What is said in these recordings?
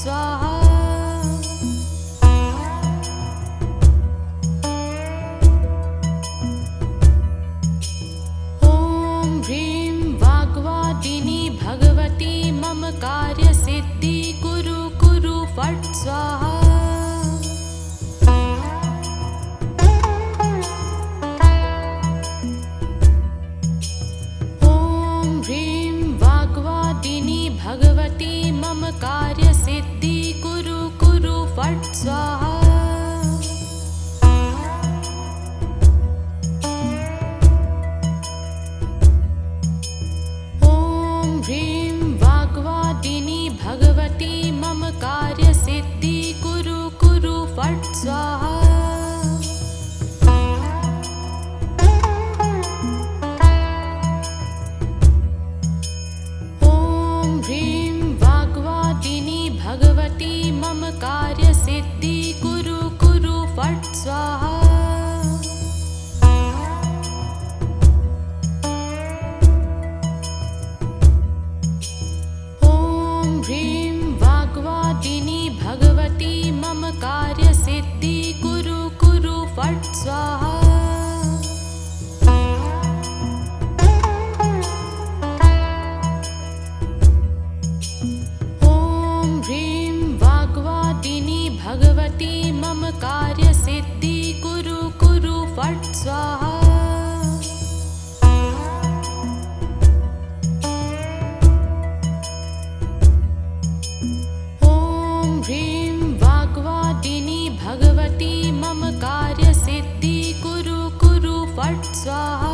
स्वाहा। ॐ ह्रीं वाग्वादिनी भगवती मम कार्यसिद्धि कुरु कुरु फट् स्वाहा। ॐ ह्रीं वाग्वादिनी भगवती मम कार्यसिद्धि कुरु कुरु फट् स्वाहा। ॐ ह्रीं वाग्वादिनी भगवती मम कार्यसिद्धि कुरु कुरु फट् स्वाहा। ॐ ह्रीं वाग्वादिनी भगवती मम कार्यसिद्धि कुरु कुरु फट् स्वाहा। ॐ ह्रीं वाग्वादिनी भगवती मम कार्यसिद्धि कुरु कुरु फट् स्वाहा। ॐ ह्रीं वाग्वादिनी भगवती मम कार्यसिद्धि कुरु कुरु फट् स्वाहा। ॐ ह्रीं वाग्वादिनी भगवती मम कार्यसिद्धि कुरु कुरु फट् स्वाहा।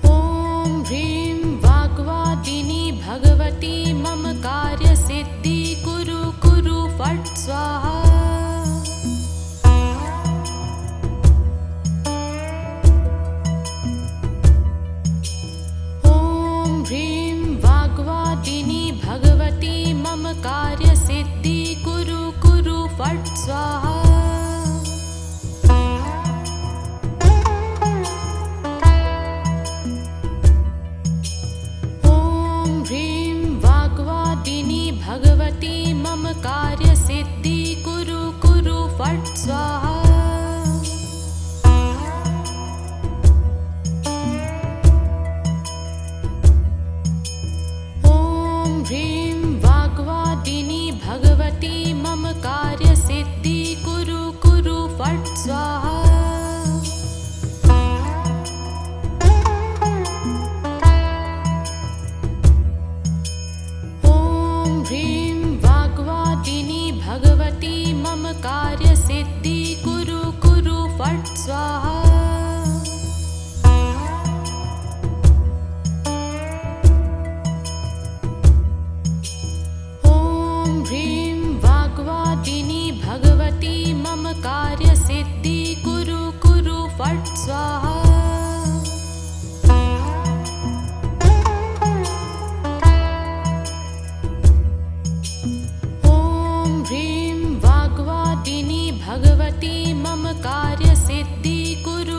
ॐ ह्रीं वाग्वादिनी भगवती मम कार्यसिद्धि कुरु कुरु फट् स्वाहा। ॐ ह्रीं वाग्वादिनी भगवती मम कार्यसिद्धि कुरु कुरु फट् स्वाहा। ॐ ह्रीं वाग्वादिनी भगवती मम कार्यसिद्धि कुरु कुरु फट् स्वाहा। ॐ ह्रीं वाग्वादिनी भगवती मम कार्यसिद्धि कुरु कुरु फट् स्वाहा। ॐ ह्रीं वाग्वादिनी भगवती मम कार्यसिद्धि कुरु कुरु फट् स्वाहा। ॐ ह्रीं वाग्वादिनी भगवती मम कार्यसिद्धि कुरु कुरु फट् स्वाहा। ॐ ह्रीं वाग्वादिनी भगवती मम कार्यसिद्धि कुरु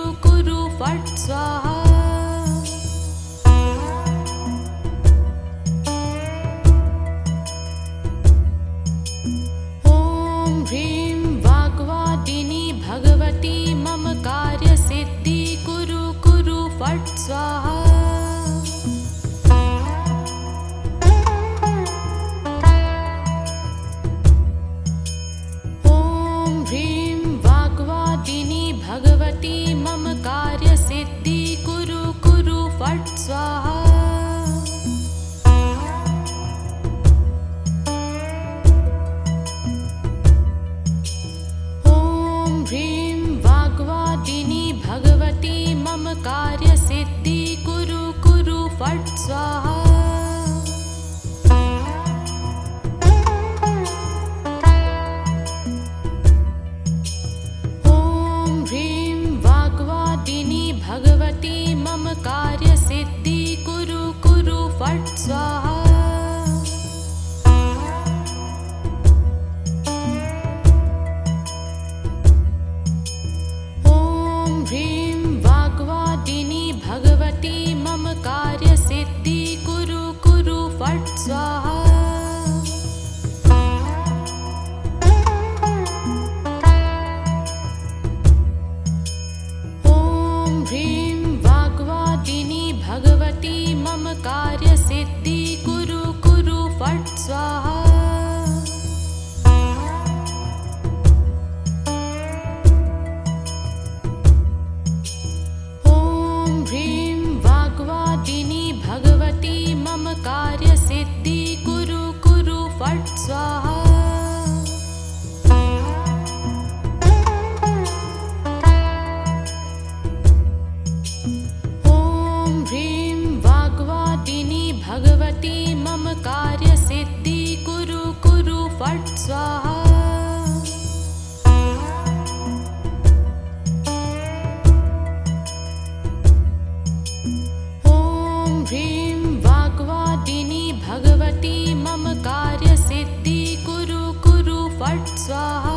स्वाहा। ॐ ह्रीं वाग्वादिनी भगवती मम कार्यसिद्धि कुरु कुरु फट् स्वाहा। ॐ ह्रीं वाग्वादिनी भगवती मम कार्यसिद्धि कुरु कुरु फट् स्वाहा। ॐ ह्रीं वाग्वादिनी भगवती मम कार्यसिद्धि कुरु कुरु फट् स्वाहा।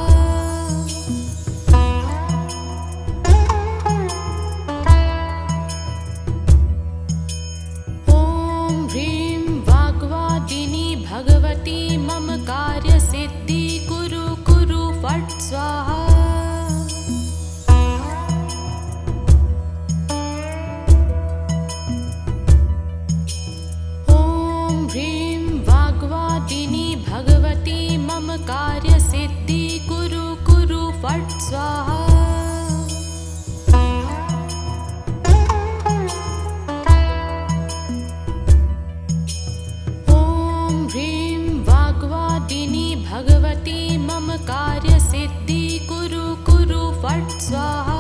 ॐ ह्रीं वाग्वादिनी भगवती मम कार्यसिद्धि कुरु कुरु फट् स्वाहा। ॐ ह्रीं वाग्वादिनी भगवती मम कार्यसिद्धि कुरु कुरु फट् स्वाहा। ॐ ह्रीं वाग्वादिनी भगवती मम कार्यसिद्धि कुरु कुरु फट् स्वाहा।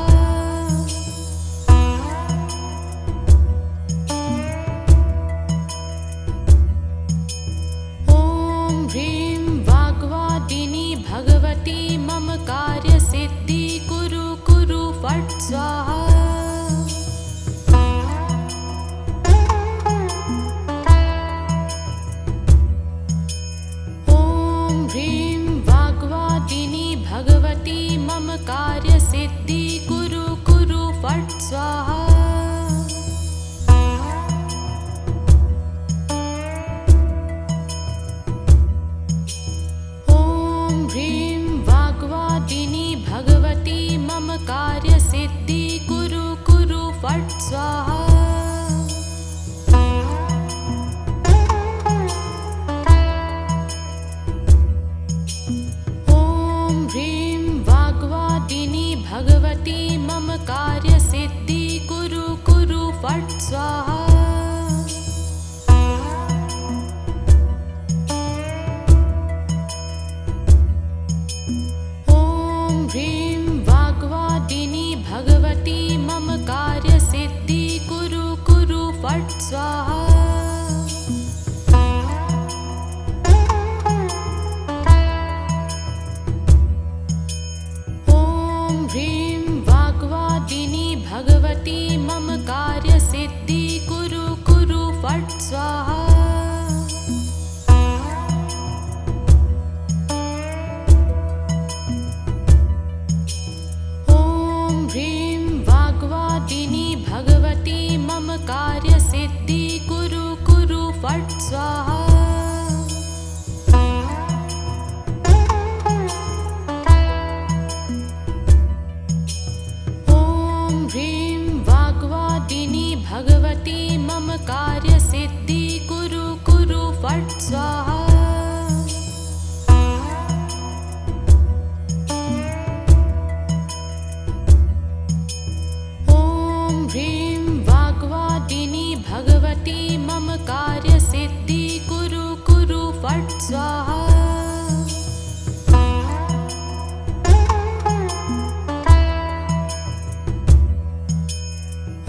ॐ ह्रीं वाग्वादिनी भगवती मम कार्यसिद्धि कुरु कुरु फट् स्वाहा। ॐ ह्रीं वाग्वादिनी भगवती मम कार्यसिद्धि कुरु कुरु फट् स्वाहा। ॐ ह्रीं वाग्वादिनी भगवती मम कार्यसिद्धि कुरु कुरु फट् स्वाहा। ॐ ह्रीं वाग्वादिनी भगवती मम कार्यसिद्धि कुरु कुरु फट् स्वाहा। ॐ ह्रीं वाग्वादिनी भगवती मम कार्यसिद्धि कुरु कुरु फट् स्वाहा। ॐ ह्रीं वाग्वादिनी भगवती मम कार्यसिद्धि कुरु कुरु फट् स्वाहा। ॐ ह्रीं वाग्वादिनी भगवती मम कार्यसिद्धि कुरु कुरु फट् स्वाहा। ॐ ह्रीं वाग्वादिनी भगवती मम कार्यसिद्धि कुरु कुरु फट् स्वाहा। ॐ ह्रीं वाग्वादिनी भगवती मम कार्यसिद्धि कुरु कुरु फट् स्वाहा।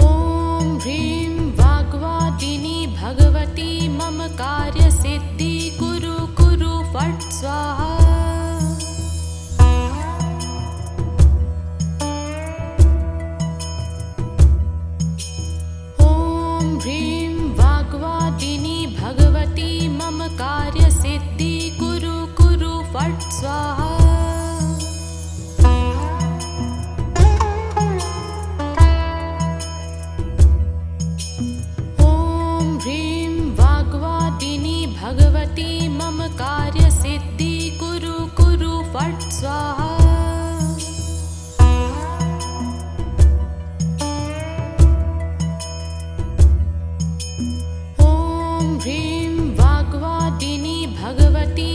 ॐ ह्रीं वाग्वादिनी भगवती मम कार्यसिद्धि कुरु कुरु फट् स्वाहा। ॐ ह्रीं वाग्वादिनी भगवती मम कार्यसिद्धि कुरु कुरु फट् स्वाहा। ॐ ह्रीं वाग्वादिनी भगवती मम कार्यसिद्धि कुरु कुरु फट् स्वाहा। ॐ ह्रीं वाग्वादिनी भगवती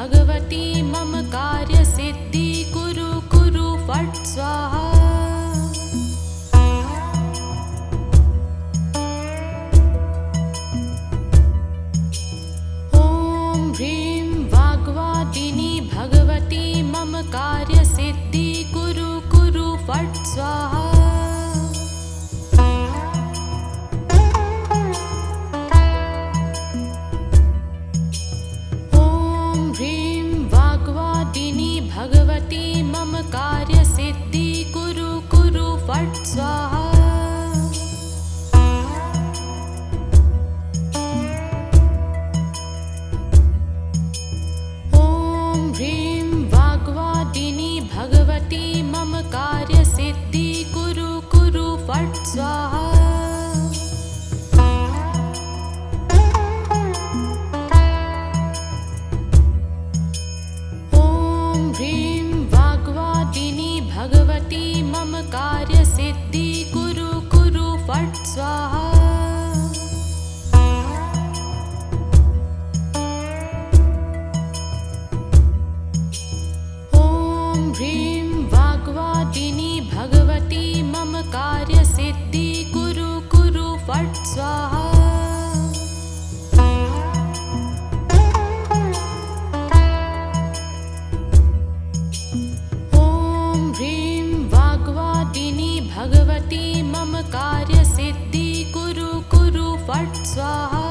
भगवती मम कार्यसिद्धि कुरु कुरु फट् स्वाहा। ॐ ह्रीं वाग्वादिनी भगवती मम कार्यसिद्धि कुरु कुरु फट् स्वाहा। भगवती मम कार्यसिद्धि कुरु कुरु फट् स्वाहा। ॐ ह्रीं वाग्वादिनी भगवती मम कार्यसिद्धि कुरु कुरु फट् स्वाहा। भगवती मम कार्यसिद्धि कुरु कुरु फट् स्वाहा। ॐ ह्रीं वाग्वादिनी भगवती मम कार्यसिद्धि कुरु कुरु फट् स्वाहा। भगवती मम कार्यसिद्धि कुरु कुरु फट् स्वाहा।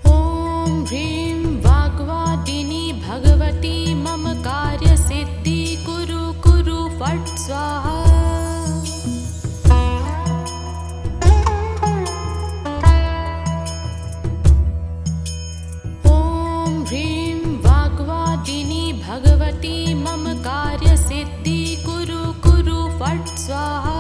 ॐ ह्रीं वाग्वादिनी भगवती मम कार्यसिद्धि कुरु कुरु फट् स्वाहा। भगवती मम कार्यसिद्धि कुरु कुरु फट् स्वाहा।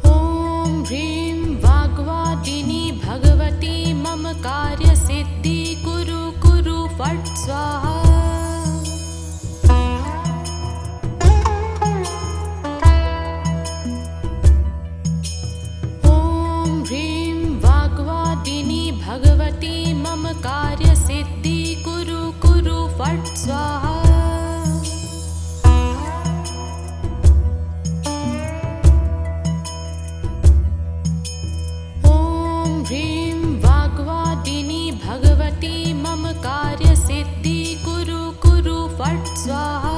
ॐ ह्रीं वाग्वादिनी भगवती मम कार्यसिद्धि कुरु कुरु फट् स्वाहा। भगवती मम कार्यसिद्धि कुरु कुरु फट् स्वाहा। ॐ ह्रीं वाग्वादिनी भगवती मम कार्यसिद्धि कुरु कुरु फट् स्वाहा।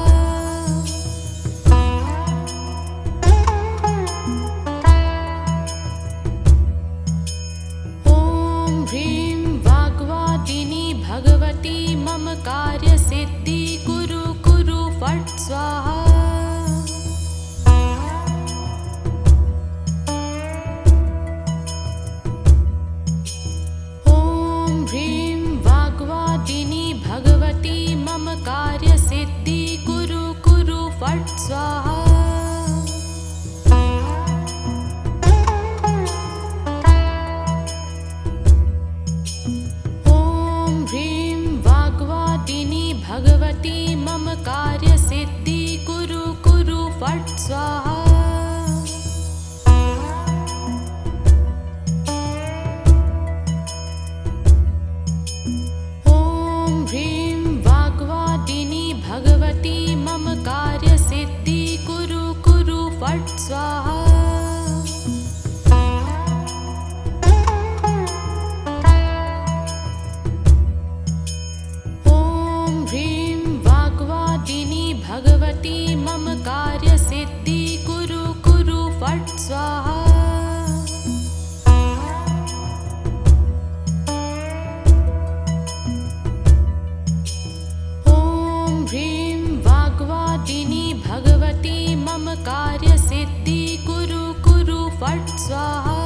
भगवती मम कार्यसिद्धि कुरु कुरु फट् स्वाहा। ॐ ह्रीं वाग्वादिनी भगवती मम कार्यसिद्धि कुरु कुरु फट् स्वाहा। भगवती मम कार्यसिद्धि कुरु कुरु फट् स्वाहा। ॐ ह्रीं वाग्वादिनी भगवती मम कार्यसिद्धि कुरु कुरु फट् स्वाहा। भगवती मम कार्यसिद्धि कुरु कुरु फट् स्वाहा। ॐ ह्रीं वाग्वादिनी भगवती मम कार्यसिद्धि कुरु कुरु फट् स्वाहा।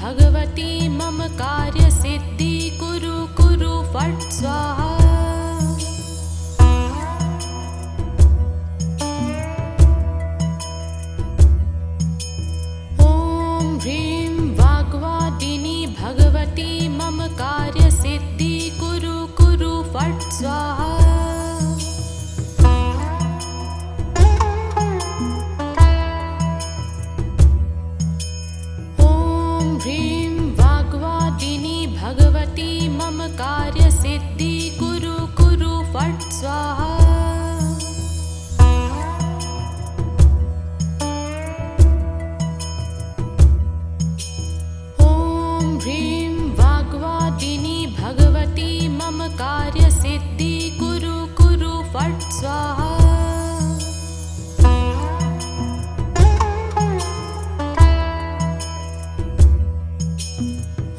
भगवती मम कार्यसिद्धि कुरु कुरु फट् स्वाहा। स्वाहा। ॐ ह्रीं वाग्वादिनी भगवती मम कार्यसिद्धि कुरु कुरु फट् स्वाहा।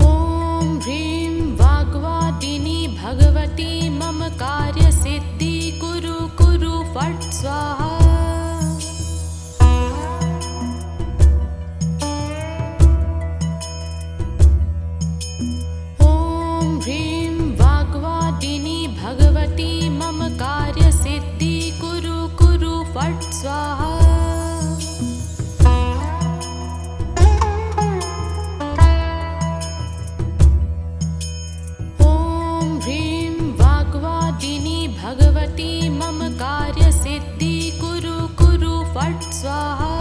ॐ ह्रीं वाग्वादिनी भगवती मम कार्यसिद्धि कुरु कुरु फट् स्वाहा। ॐ ह्रीं वाग्वादिनी भगवती मम कार्यसिद्धि कुरु कुरु फट् स्वाहा। ॐ ह्रीं वाग्वादिनी भगवती मम कार्यसिद्धि कुरु कुरु फट् स्वाहा।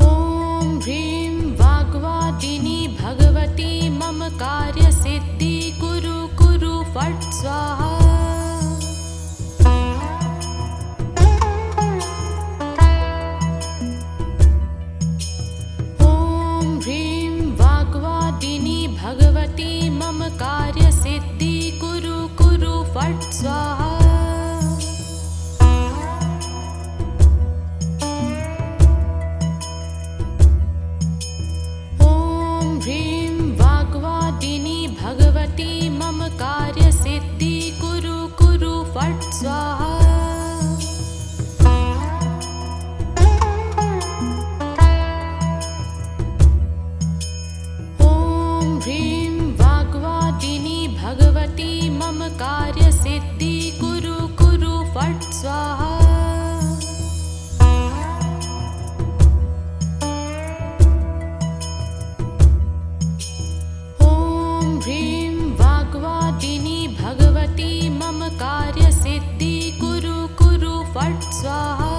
ॐ ह्रीं वाग्वादिनी भगवती मम कार्यसिद्धि कुरु कुरु फट् स्वाहा। ॐ ह्रीं वाग्वादिनी भगवती मम कार्यसिद्धि कुरु कुरु फट् स्वाहा। ॐ ह्रीं वाग्वादिनी भगवती मम कार्यसिद्धि कुरु कुरु फट् स्वाहा। ॐ ह्रीं वाग्वादिनी भगवती मम कार्यसिद्धि कुरु कुरु फट् स्वाहा। ॐ ह्रीं वाग्वादिनी भगवती मम कार्यसिद्धि कुरु कुरु फट् स्वाहा।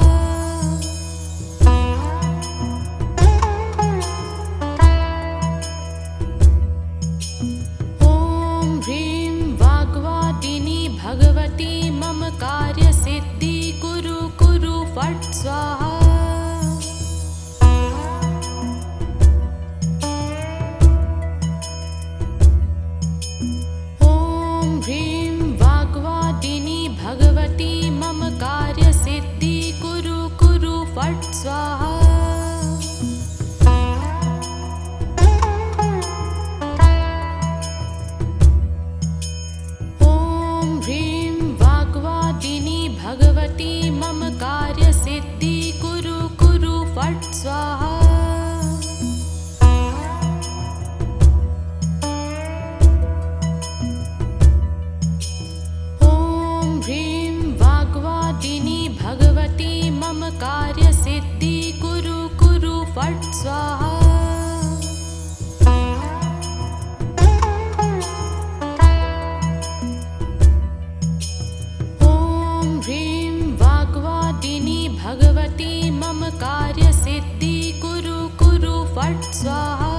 ॐ ह्रीं वाग्वादिनी भगवती मम कार्यसिद्धि कुरु कुरु फट् स्वाहा। ॐ ह्रीं वाग्वादिनी भगवती मम कार्यसिद्धि कुरु कुरु फट् स्वाहा। ॐ ह्रीं वाग्वादिनी भगवती मम कार्यसिद्धि कुरु कुरु फट् स्वाहा। ॐ ह्रीं वाग्वादिनी भगवती मम कार्यसिद्धि कुरु कुरु फट् स्वाहा। ॐ ह्रीं वाग्वादिनी भगवती मम कार्यसिद्धि कुरु कुरु फट् स्वाहा।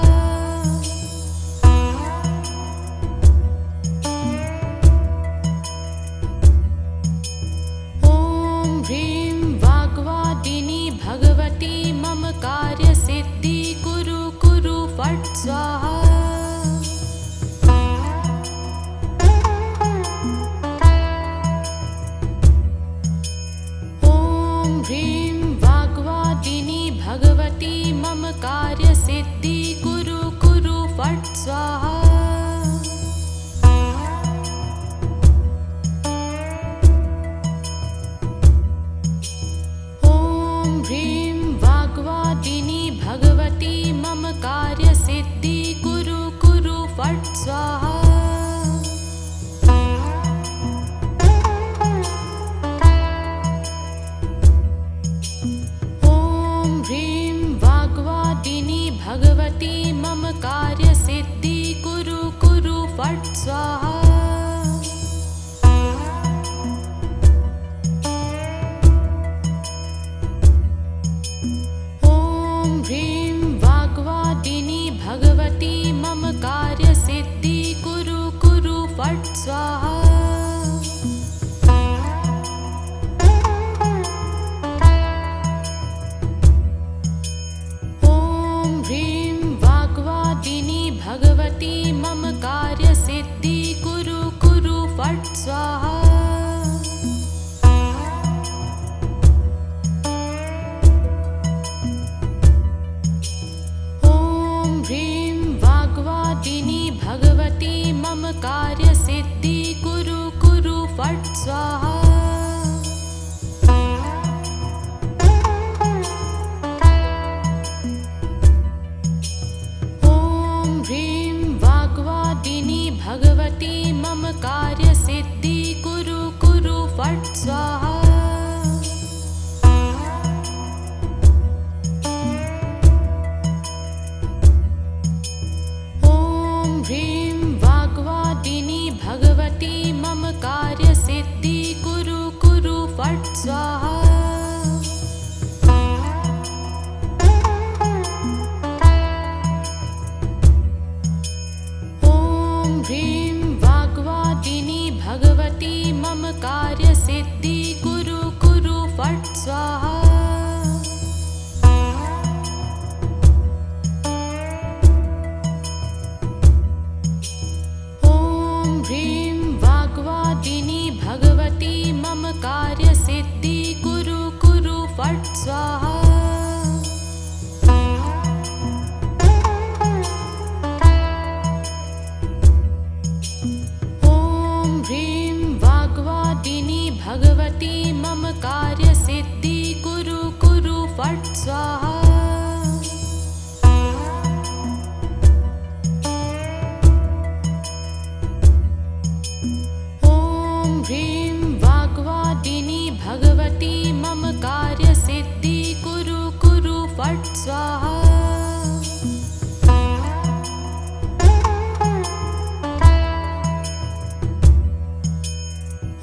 ॐ ह्रीं वाग्वादिनी भगवती मम कार्यसिद्धि कुरु कुरु फट् स्वाहा। ॐ ह्रीं वाग्वादिनी भगवती मम कार्यसिद्धि फट् स्वाहा। ॐ ह्रीं वाग्वादिनी भगवती मम कार्यसिद्धि कुरु कुरु फट् स्वाहा। ॐ ह्रीं वाग्वादिनी भगवती मम कार्यसिद्धि कुरु कुरु फट् स्वाहा। ॐ ह्रीं वाग्वादिनी भगवती मम कार्यसिद्धि कुरु कुरु फट् स्वाहा। ॐ ह्रीं वाग्वादिनी भगवती मम कार्यसिद्धि कुरु कुरु फट् स्वाहा। ॐ ह्रीं वाग्वादिनी भगवती मम कार्यसिद्धि कुरु कुरु फट् स्वाहा। ॐ ह्रीं वाग्वादिनी भगवती मम कार्यसिद्धि कुरु कुरु फट् स्वाहा।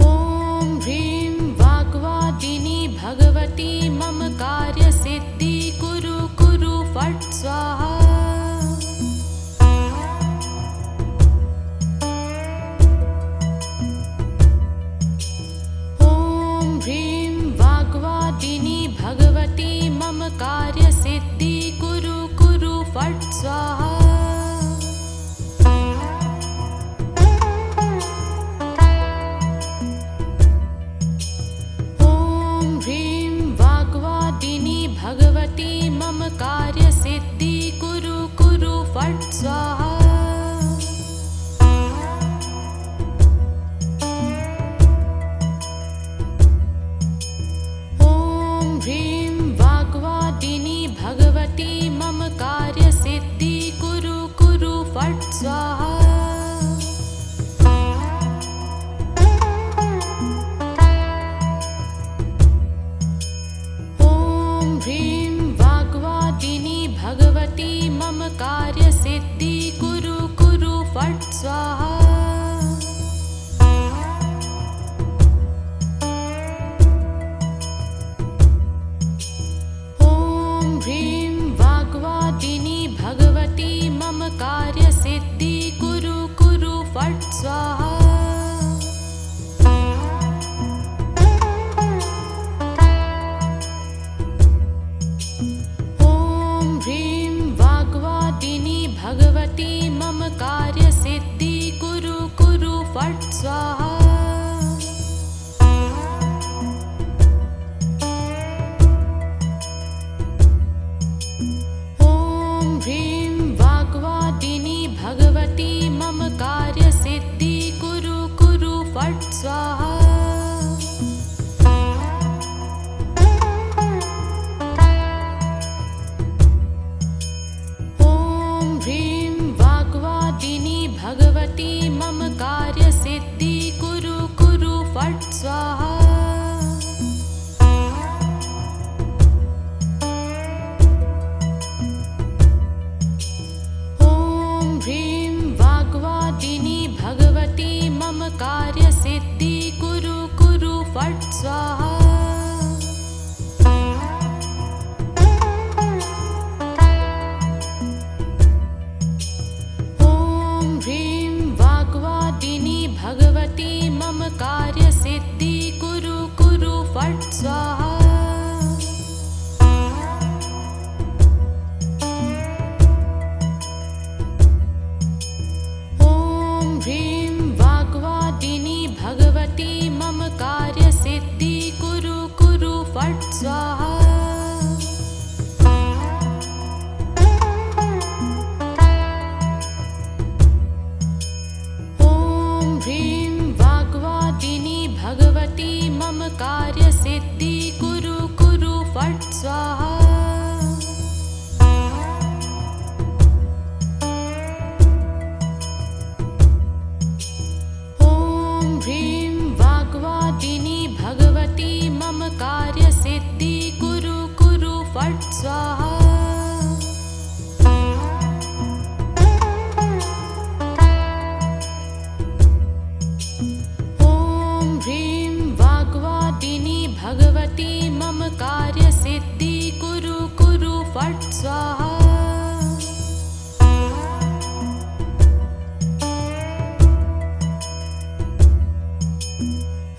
ॐ ह्रीं वाग्वादिनी भगवती मम कार्यसिद्धि कुरु कुरु फट् स्वाहा। ॐ ह्रीं वाग्वादिनी भगवती मम कार्यसिद्धि कुरु कुरु फट् स्वाहा। ॐ ह्रीं वाग्वादिनी भगवती मम कार्यसिद्धि कुरु कुरु फट् स्वाहा। ॐ ह्रीं वाग्वादिनी भगवती मम कार्यसिद्धि कुरु कुरु फट् स्वाहा। ॐ ह्रीं वाग्वादिनी भगवती मम कार्यसिद्धि कुरु कुरु फट् स्वाहा। ॐ ह्रीं वाग्वादिनी भगवती मम कार्यसिद्धि कुरु कुरु फट् स्वाहा। ॐ ह्रीं वाग्वादिनी भगवती मम कार्यसिद्धि कुरु कुरु फट् स्वाहा। ॐ ह्रीं वाग्वादिनी भगवती मम कार्यसिद्धि कुरु कुरु फट् स्वाहा। ॐ ह्रीं वाग्वादिनी भगवती मम कार्यसिद्धि कुरु कुरु फट् स्वाहा। ॐ ह्रीं वाग्वादिनी भगवती मम कार्यसिद्धि कुरु कुरु फट् स्वाहा। ॐ ह्रीं वाग्वादिनी भगवती मम कार्यसिद्धि कुरु कुरु फट् स्वाहा। ॐ ह्रीं वाग्वादिनी भगवती मम कार्यसिद्धि कुरु कुरु फट् स्वाहा। ॐ ह्रीं वाग्वादिनी भगवती मम कार्यसिद्धि कुरु कुरु फट् स्वाहा। ॐ ह्रीं वाग्वादिनी भगवती मम कार्यसिद्धि कुरु कुरु फट् स्वाहा। भगवती मम कार्यसिद्धि कुरु कुरु फट् स्वाहा।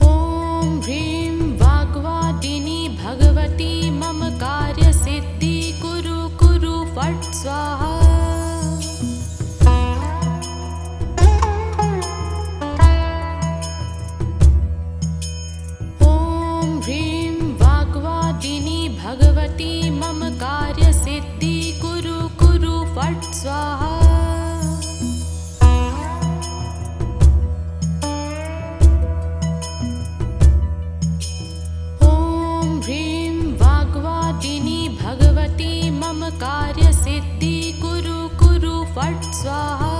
ॐ ह्रीं वाग्वादिनी भगवती मम कार्यसिद्धि कुरु कुरु फट् स्वाहा। भगवती मम कार्यसिद्धि कुरु कुरु फट् स्वाहा। ॐ ह्रीं वाग्वादिनी भगवती मम कार्यसिद्धि कुरु कुरु फट् स्वाहा।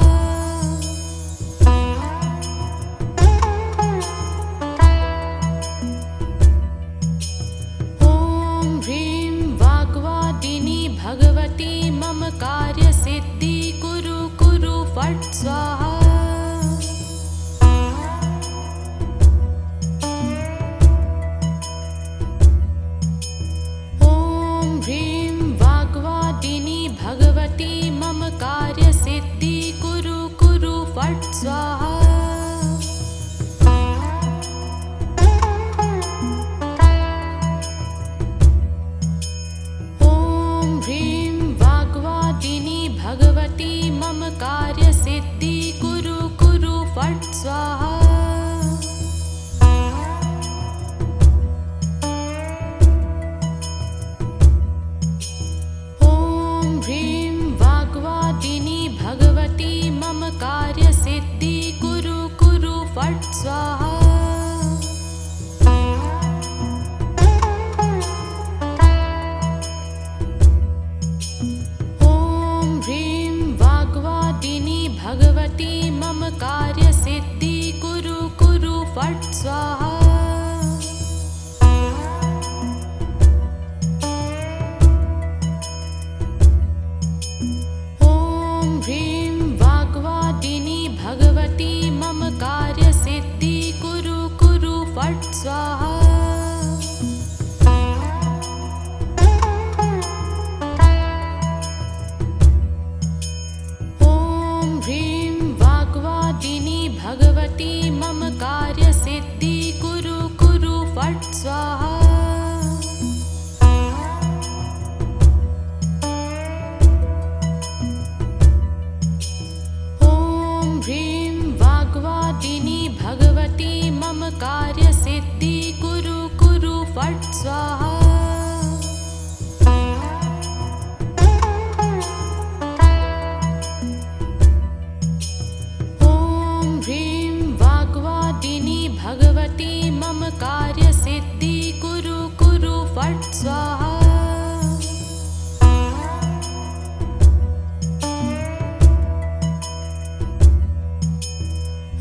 भगवती मम कार्यसिद्धि कुरु कुरु फट् स्वाहा। ॐ ह्रीं वाग्वादिनी भगवती मम कार्यसिद्धि कुरु कुरु फट् स्वाहा। भगवती मम कार्यसिद्धि कुरु कुरु फट् स्वाहा। ॐ ह्रीं वाग्वादिनी भगवती मम कार्यसिद्धि कुरु कुरु फट् स्वाहा। भगवती मम कार्यसिद्धि कुरु कुरु फट् स्वाहा। ॐ ह्रीं वाग्वादिनी भगवती मम कार्यसिद्धि कुरु कुरु फट् स्वाहा। भगवती मम कार्यसिद्धि कुरु कुरु फट् स्वाहा। ॐ ह्रीं वाग्वादिनी भगवती मम कार्यसिद्धि कुरु कुरु फट् स्वाहा। भगवती मम कार्यसिद्धि कुरु कुरु फट् स्वाहा।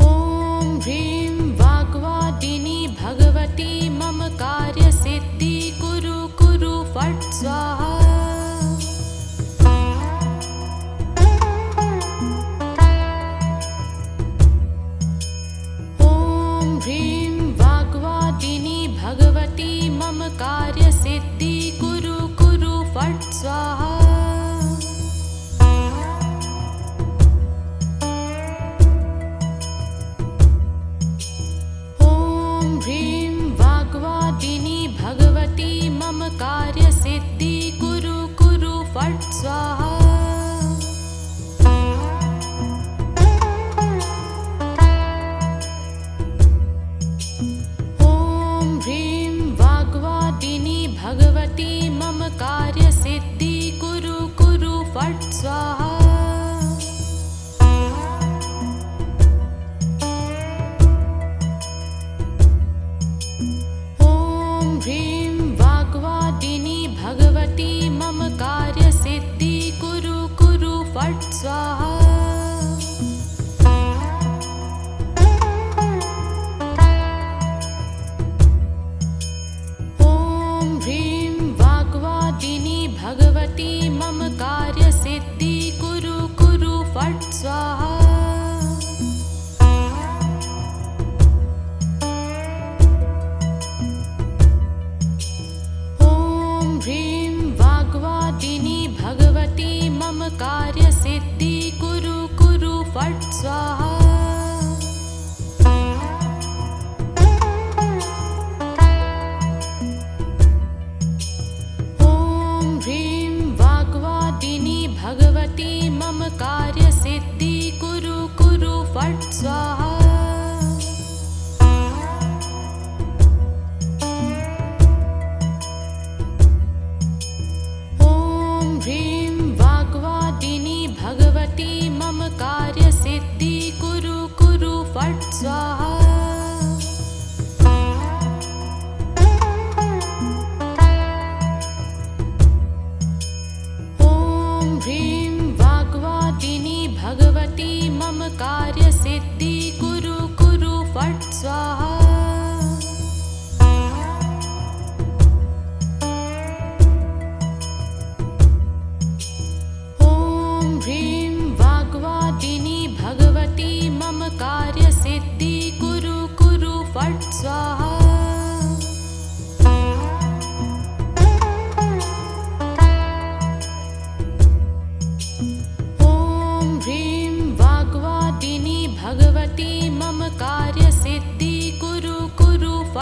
ॐ ह्रीं वाग्वादिनी भगवती मम कार्यसिद्धि कुरु कुरु फट् स्वाहा। भगवती मम कार्यसिद्धि कुरु कुरु फट् स्वाहा। ॐ ह्रीं वाग्वादिनी भगवती मम कार्यसिद्धि कुरु कुरु फट् स्वाहा। भगवती मम कार्यसिद्धि कुरु कुरु फट् स्वाहा।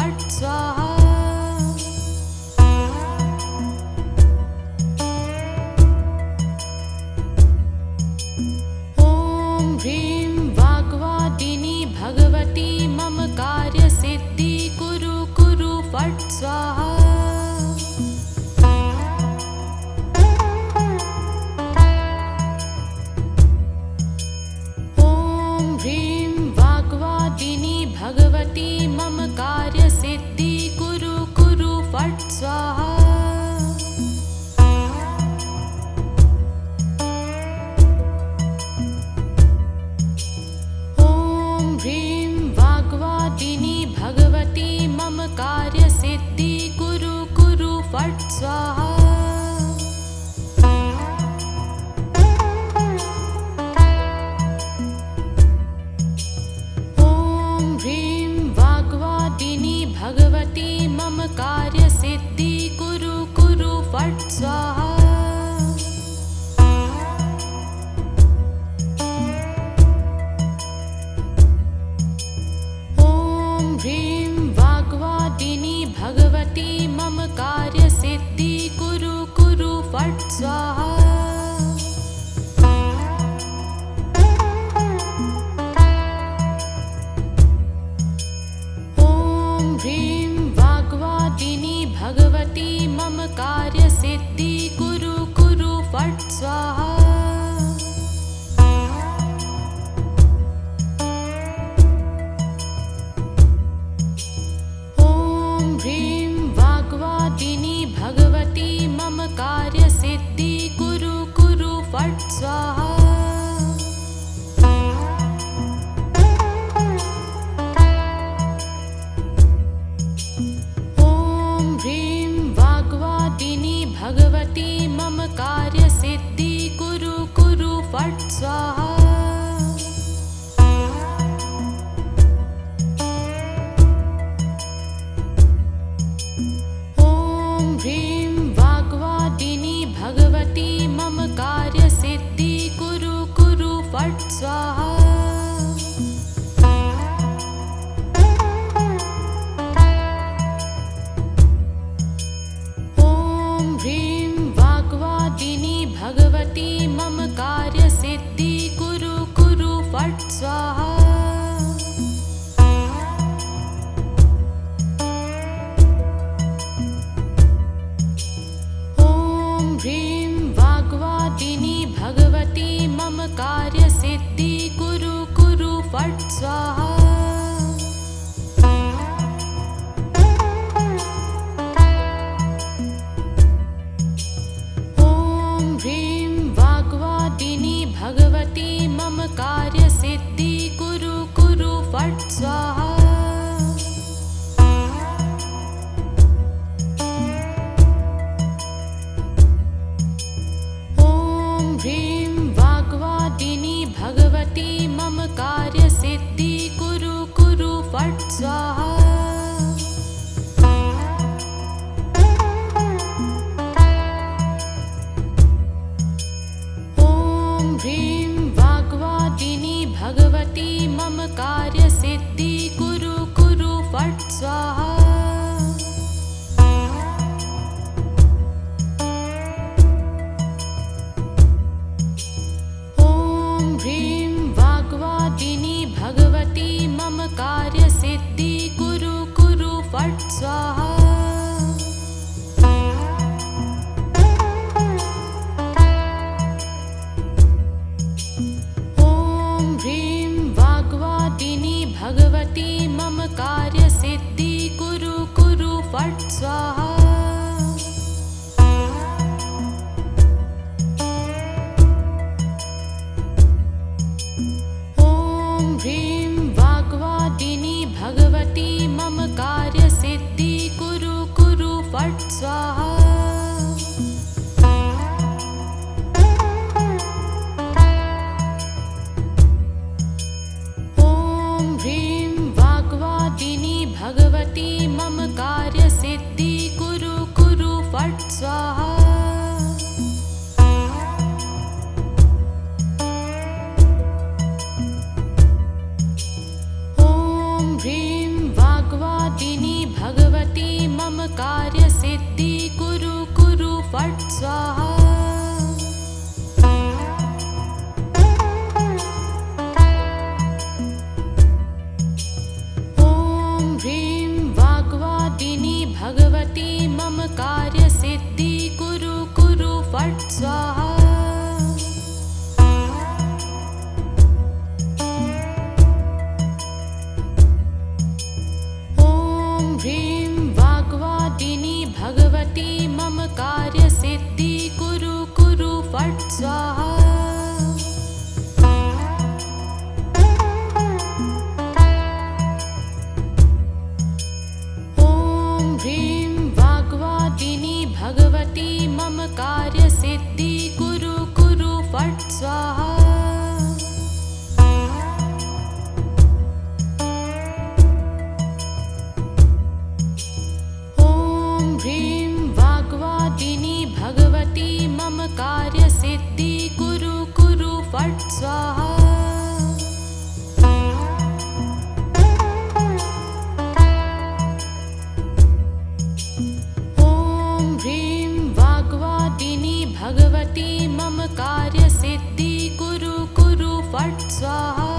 फट् स्वाहा। ॐ ह्रीं वाग्वादिनी भगवती मम कार्यसिद्धि कुरु कुरु फट् स्वाहा। ॐ ह्रीं वाग्वादिनी भगवती मम कार्यसिद्धि कुरु कुरु फट् स्वाहा। ॐ ह्रीं वाग्वादिनी भगवती मम कार्यसिद्धि कुरु कुरु फट् स्वाहा। ॐ ह्रीं वाग्वादिनी भगवती मम कार्यसिद्धि कुरु कुरु फट् स्वाहा। ॐ ह्रीं वाग्वादिनी भगवती मम कार्यसिद्धि कुरु कुरु फट् स्वाहा। ॐ ह्रीं वाग्वादिनी भगवती मम कार्यसिद्धि कुरु कुरु फट् स्वाहा। ॐ ह्रीं वाग्वादिनी भगवती मम कार्यसिद्धि कुरु कुरु फट् स्वाहा। ॐ ह्रीं वाग्वादिनी भगवती मम कार्यसिद्धि कुरु कुरु फट् स्वाहा। ॐ ह्रीं वाग्वादिनी भगवती मम कार्यसिद्धि कुरु कुरु फट् स्वाहा। ॐ ह्रीं वाग्वादिनी भगवती मम कार्यसिद्धि कुरु कुरु फट् स्वाहा। ॐ ह्रीं वाग्वादिनी भगवती मम कार्यसिद्धि कुरु कुरु फट् स्वाहा। ॐ ह्रीं वाग्वादिनी भगवती मम कार्यसिद्धि कुरु कुरु फट् स्वाहा। ॐ ह्रीं वाग्वादिनी भगवती मम कार्यसिद्धि कुरु कुरु फट् स्वाहा। ॐ ह्रीं वाग्वादिनी भगवती मम कार्यसिद्धि कुरु कुरु फट् स्वाहा। ॐ ह्रीं वाग्वादिनी भगवती मम कार्यसिद्धि कुरु कुरु फट् स्वाहा। ॐ ह्रीं वाग्वादिनी भगवती मम कार्यसिद्धि कुरु कुरु फट् स्वाहा। ॐ ह्रीं वाग्वादिनी भगवती मम कार्यसिद्धि कुरु कुरु फट् स्वाहा। ॐ ह्रीं वाग्वादिनी भगवती मम कार्यसिद्धि कुरु कुरु फट् स्वाहा। ॐ ह्रीं वाग्वादिनी ह्रीं वाग्वादिनी भगवती मम कार्यसिद्धि कुरु कुरु फट् स्वाहा। ॐ ह्रीं वाग्वादिनी भगवती मम कार्यसिद्धि कुरु कुरु फट् स्वाहा। कार्यसिद्धि कुरु कुरु फट् स्वाहा। ॐ ह्रीं वाग्वादिनी भगवती मम कार्यसिद्धि कुरु कुरु फट् स्वाहा।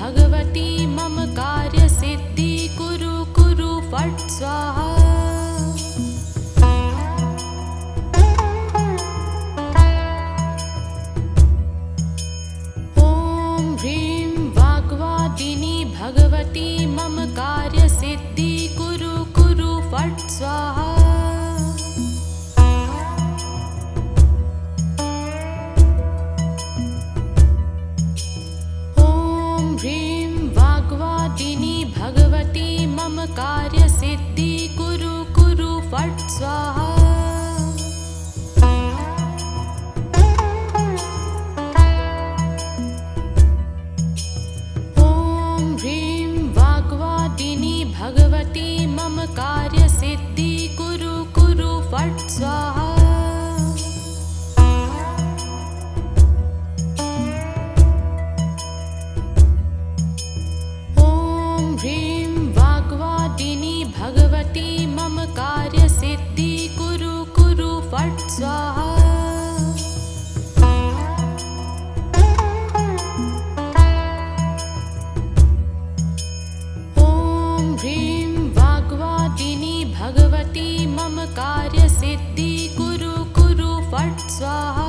भगवती मम कार्यसिद्धि कुरु कुरु फट् स्वाहा। ॐ ह्रीं वाग्वादिनी भगवती मम कार्यसिद्धि कुरु कुरु फट् स्वाहा। भगवती मम कार्यसिद्धि कुरु कुरु फट् स्वाहा। ॐ ह्रीं वाग्वादिनी भगवती मम कार्यसिद्धि कुरु कुरु फट् स्वाहा। भगवती मम कार्यसिद्धि कुरु कुरु फट् स्वाहा। ॐ ह्रीं वाग्वादिनी भगवती मम कार्यसिद्धि कुरु कुरु फट् स्वाहा।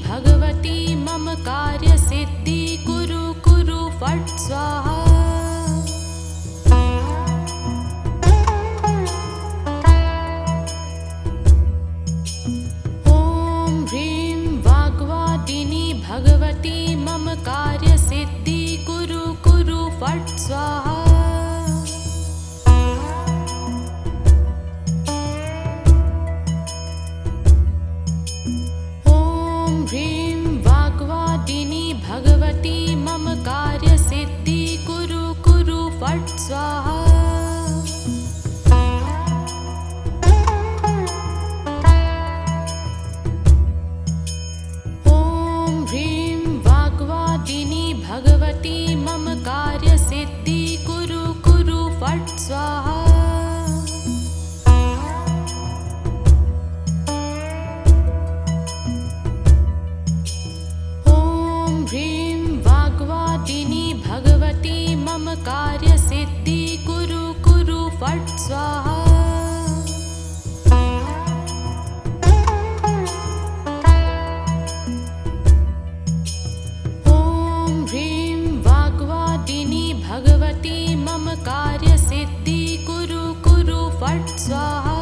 भगवती मम कार्यसिद्धि कुरु कुरु फट् स्वाहा। ॐ ह्रीं वाग्वादिनी भगवती मम कार्यसिद्धि कुरु कुरु फट् स्वाहा। ह्रीं वाग्वादिनी भगवती मम कार्यसिद्धि कुरु कुरु फट् स्वाहा। ॐ ह्रीं वाग्वादिनी भगवती मम कार्यसिद्धि कुरु कुरु फट् स्वाहा। ह्रीं वाग्वादिनी भगवती मम कार्यसिद्धि कुरु कुरु फट् स्वाहा। ॐ ह्रीं वाग्वादिनी भगवती मम कार्यसिद्धि कुरु कुरु फट् स्वाहा।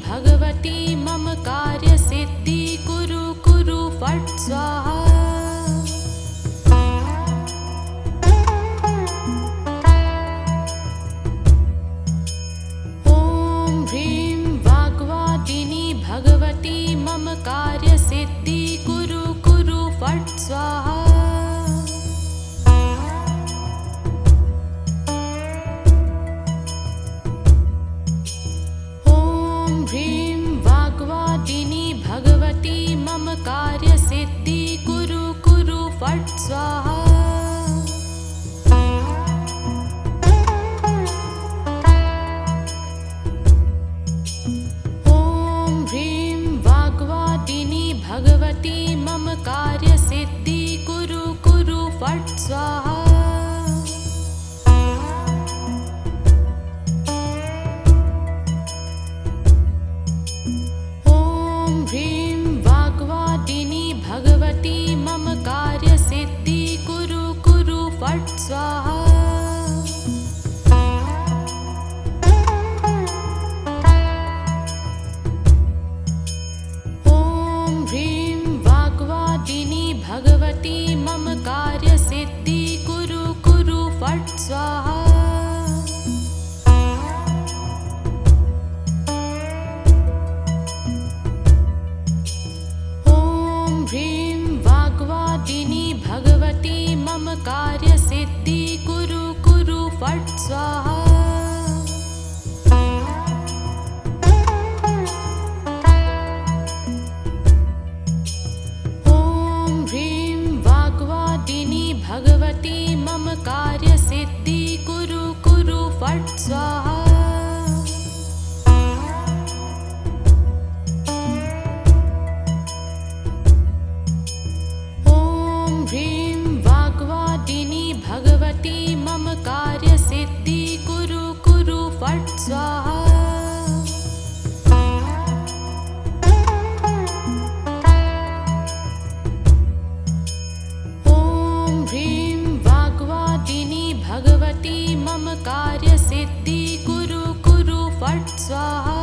भगवती मम कार्यसिद्धि कुरु कुरु फट् स्वाहा। ॐ ह्रीं वाग्वादिनी भगवती मम कार्यसिद्धि कुरु कुरु फट् स्वाहा। ह्रीं वाग्वादिनी भगवती मम कार्यसिद्धि कुरु कुरु फट् स्वाहा। फट् स्वाहा। ॐ ह्रीं वाग्वादिनी भगवती मम कार्यसिद्धि कुरु कुरु फट् स्वाहा।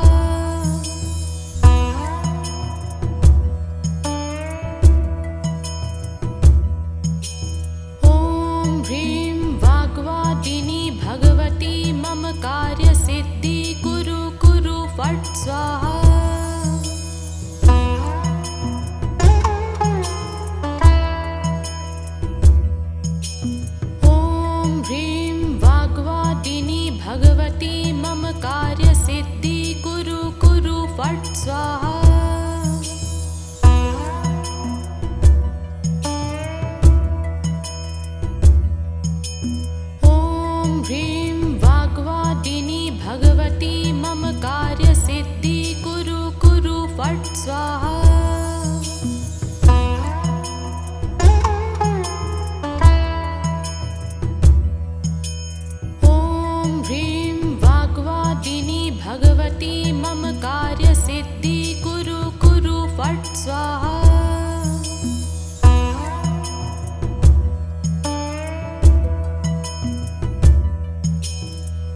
ॐ ह्रीं वाग्वादिनी भगवती मम कार्यसिद्धि कुरु कुरु फट् स्वाहा। ॐ ह्रीं वाग्वादिनी भगवती मम कार्यसिद्धि कुरु कुरु फट् स्वाहा। ॐ ह्रीं वाग्वादिनी भगवती मम कार्यसिद्धि कुरु कुरु फट् स्वाहा। ॐ ह्रीं वाग्वादिनी भगवती मम कार्यसिद्धि कुरु कुरु फट् स्वाहा।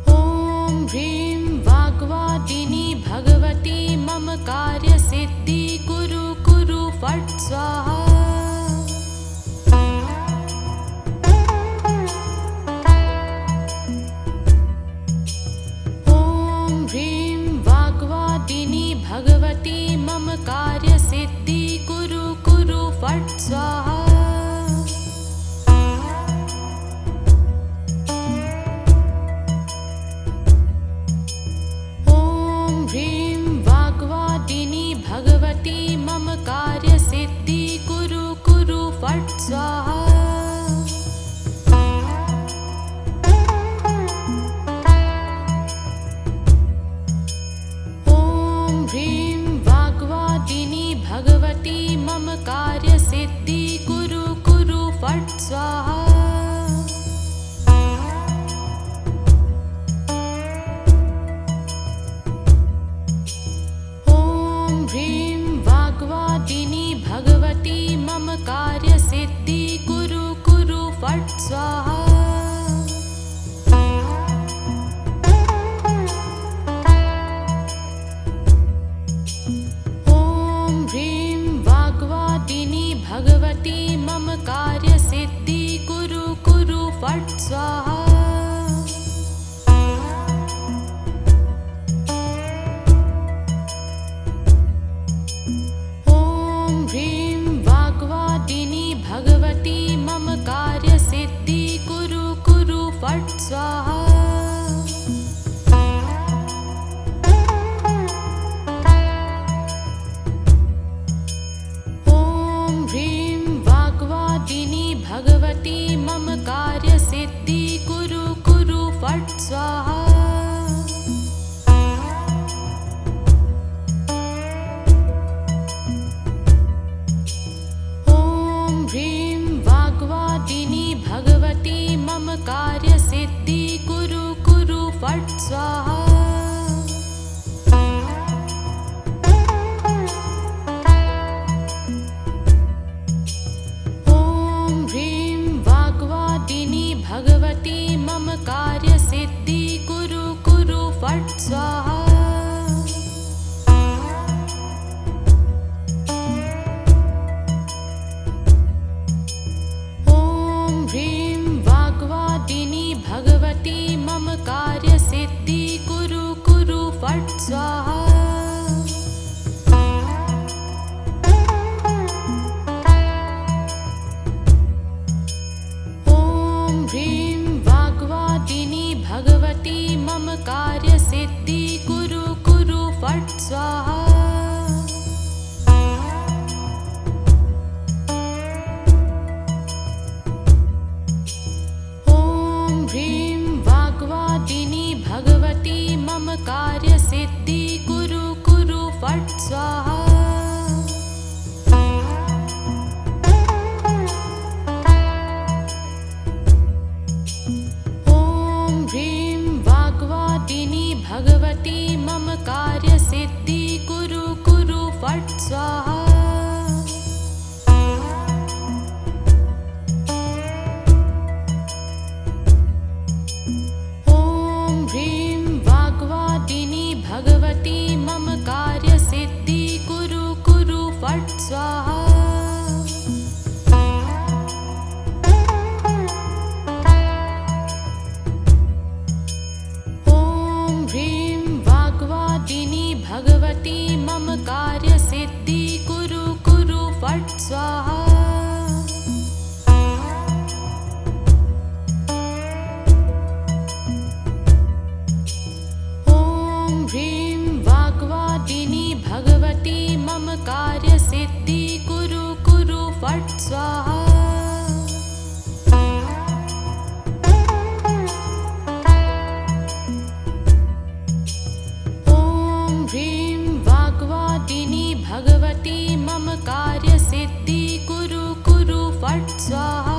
ॐ ह्रीं वाग्वादिनी भगवती मम कार्यसिद्धि कुरु कुरु फट् स्वाहा। ॐ ह्रीं वाग्वादिनी भगवती मम कार्यसिद्धि कुरु कुरु फट् स्वाहा। ॐ ह्रीं वाग्वादिनी भगवती मम कार्यसिद्धि कुरु कुरु फट् स्वाहा। ॐ ह्रीं वाग्वादिनी भगवती मम कार्यसिद्धि कुरु कुरु फट् स्वाहा। ॐ ह्रीं वाग्वादिनी भगवती मम कार्यसिद्धि कुरु कुरु फट् स्वाहा। ॐ ह्रीं वाग्वादिनी भगवती मम कार्यसिद्धि कुरु कुरु फट् स्वाहा। ॐ ह्रीं वाग्वादिनी भगवती मम कार्यसिद्धि कुरु कुरु फट् स्वाहा। ॐ ह्रीं वाग्वादिनी भगवती मम कार्यसिद्धि कुरु कुरु फट् स्वाहा। ॐ ह्रीं वाग्वादिनी भगवती मम कार्यसिद्धि कुरु कुरु फट् स्वाहा। ॐ ह्रीं वाग्वादिनी भगवती मम कार्यसिद्धि कुरु कुरु फट् स्वाहा। ॐ ह्रीं वाग्वादिनी भगवती मम कार्यसिद्धि कुरु कुरु फट् स्वाहा। ॐ ह्रीं वाग्वादिनी भगवती मम कार्यसिद्धि कुरु कुरु फट् स्वाहा। ॐ ह्रीं वाग्वादिनी भगवती मम कार्यसिद्धि कुरु कुरु फट् स्वाहा। ॐ ह्रीं वाग्वादिनी भगवती मम कार्यसिद्धि कुरु कुरु फट् स्वाहा। ॐ ह्रीं वाग्वादिनी भगवती मम कार्यसिद्धि कुरु कुरु फट् स्वाहा। भगवती मम कार्यसिद्धि कुरु कुरु फट् स्वाहा। ॐ ह्रीं वाग्वादिनी भगवती मम कार्यसिद्धि कुरु कुरु फट् स्वाहा। भगवती मम कार्यसिद्धि कुरु कुरु फट् स्वाहा।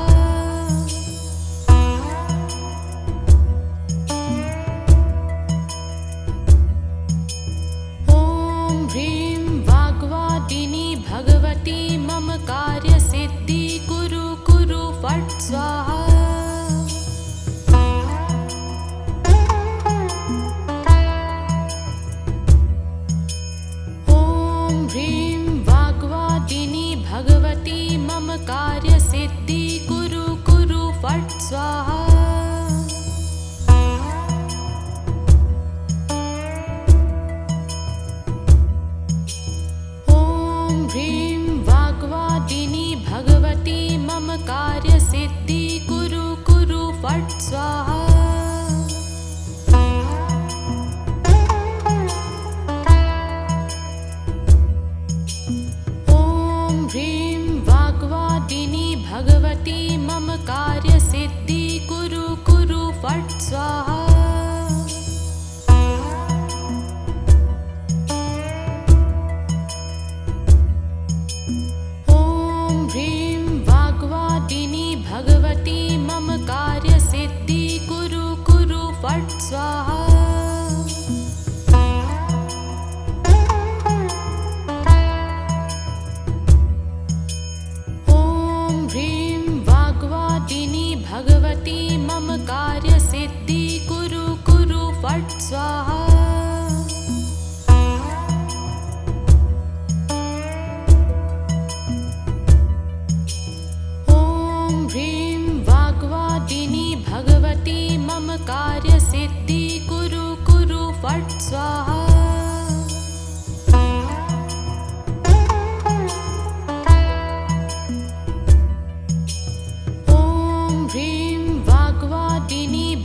ॐ ह्रीं वाग्वादिनी भगवती मम कार्यसिद्धि कुरु कुरु फट् स्वाहा। भगवती मम कार्यसिद्धि कुरु कुरु फट् स्वाहा। ॐ ह्रीं वाग्वादिनी भगवती मम कार्यसिद्धि कुरु कुरु फट् स्वाहा। भगवती मम कार्यसिद्धि कुरु कुरु फट् स्वाहा। ॐ ह्रीं वाग्वादिनी भगवती मम कार्यसिद्धि कुरु कुरु फट् स्वाहा। भगवती मम कार्यसिद्धि कुरु कुरु फट् स्वाहा। ॐ ह्रीं वाग्वादिनी भगवती मम कार्यसिद्धि कुरु कुरु फट् स्वाहा।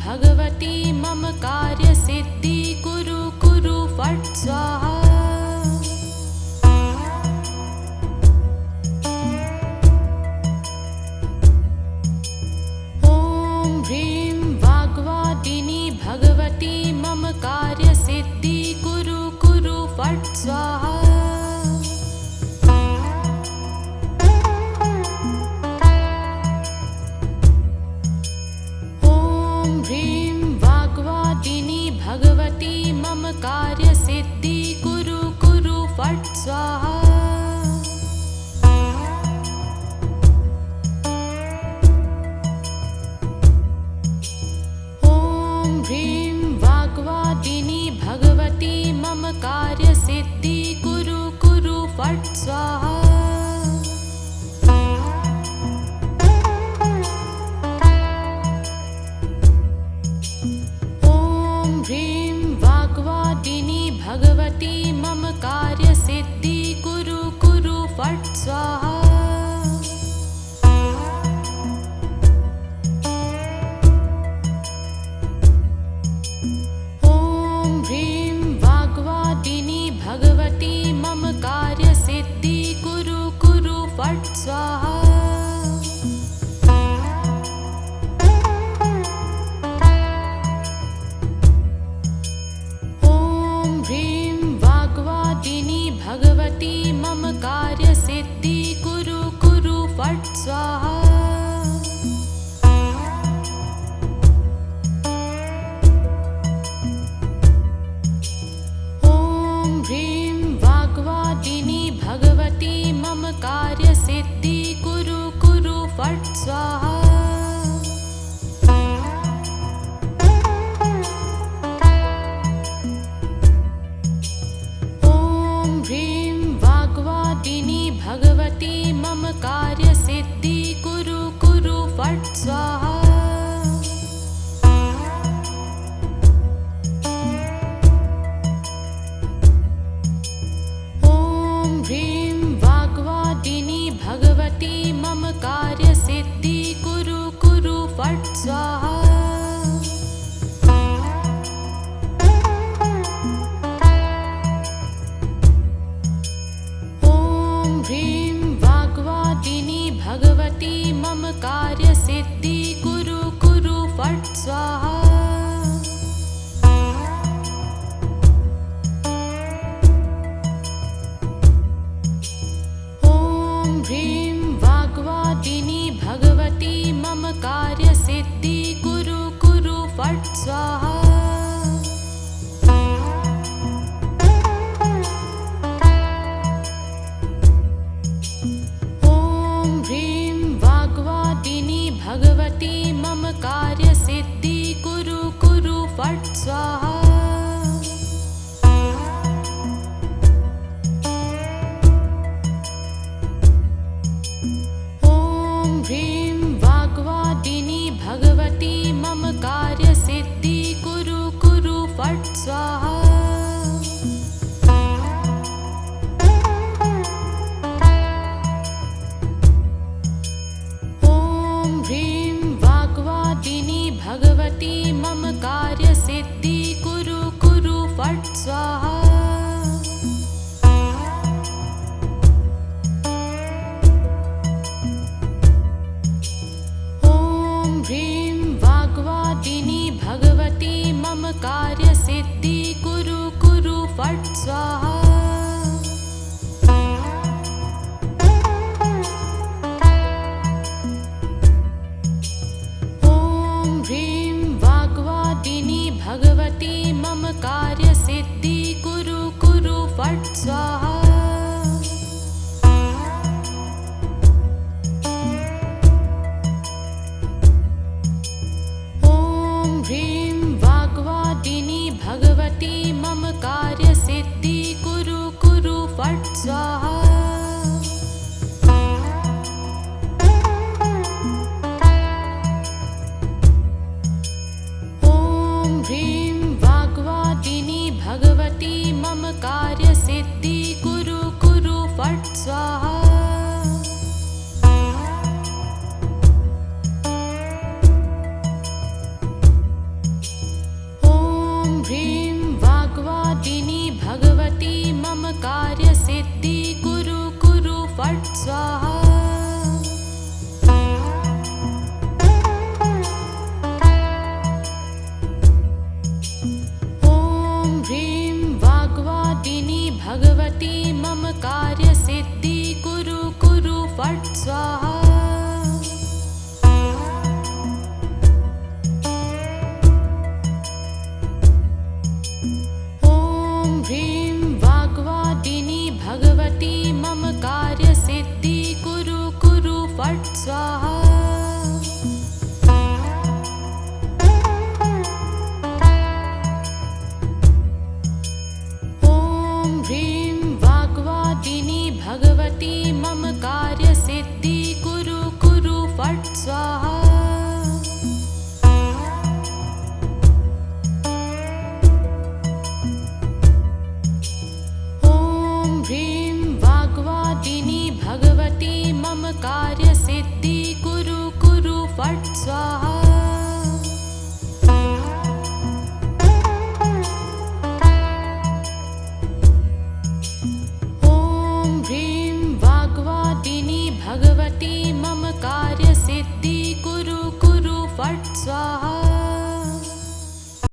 भगवती मम कार्यसिद्धि कुरु कुरु फट् स्वाहा। ॐ ह्रीं वाग्वादिनी भगवती मम कार्यसिद्धि कुरु कुरु फट् स्वाहा। भगवती मम कार्यसिद्धि कुरु कुरु फट् स्वाहा। ॐ ह्रीं वाग्वादिनी भगवती मम कार्यसिद्धि कुरु कुरु फट् स्वाहा। भगवती मम कार्यसिद्धि कुरु कुरु फट् स्वाहा। ॐ ह्रीं वाग्वादिनी भगवती मम कार्यसिद्धि कुरु कुरु फट् स्वाहा। भगवती मम कार्यसिद्धि कुरु कुरु फट् स्वाहा। स्वाहा। ॐ ह्रीं वाग्वादिनी भगवती मम कार्यसिद्धि कुरु कुरु फट् स्वाहा। ॐ ह्रीं वाग्वादिनी भगवती मम कार्यसिद्धि कुरु कुरु फट् स्वाहा। ॐ ह्रीं वाग्वादिनी भगवती मम कार्यसिद्धि कुरु कुरु फट् स्वाहा। ॐ ह्रीं वाग्वादिनी भगवती मम कार्यसिद्धि कुरु कुरु फट् स्वाहा। ॐ ह्रीं वाग्वादिनी भगवती मम कार्यसिद्धि कुरु कुरु फट् स्वाहा। ॐ ह्रीं वाग्वादिनी भगवती मम कार्यसिद्धि कुरु कुरु फट् स्वाहा। ॐ ह्रीं वाग्वादिनी भगवती मम कार्यसिद्धि कुरु कुरु फट् स्वाहा। ॐ ह्रीं वाग्वादिनी भगवती मम कार्यसिद्धि कुरु कुरु फट् स्वाहा। ॐ ह्रीं वाग्वादिनी भगवती मम कार्यसिद्धि कुरु कुरु फट् स्वाहा। ॐ ह्रीं वाग्वादिनी भगवती मम कार्य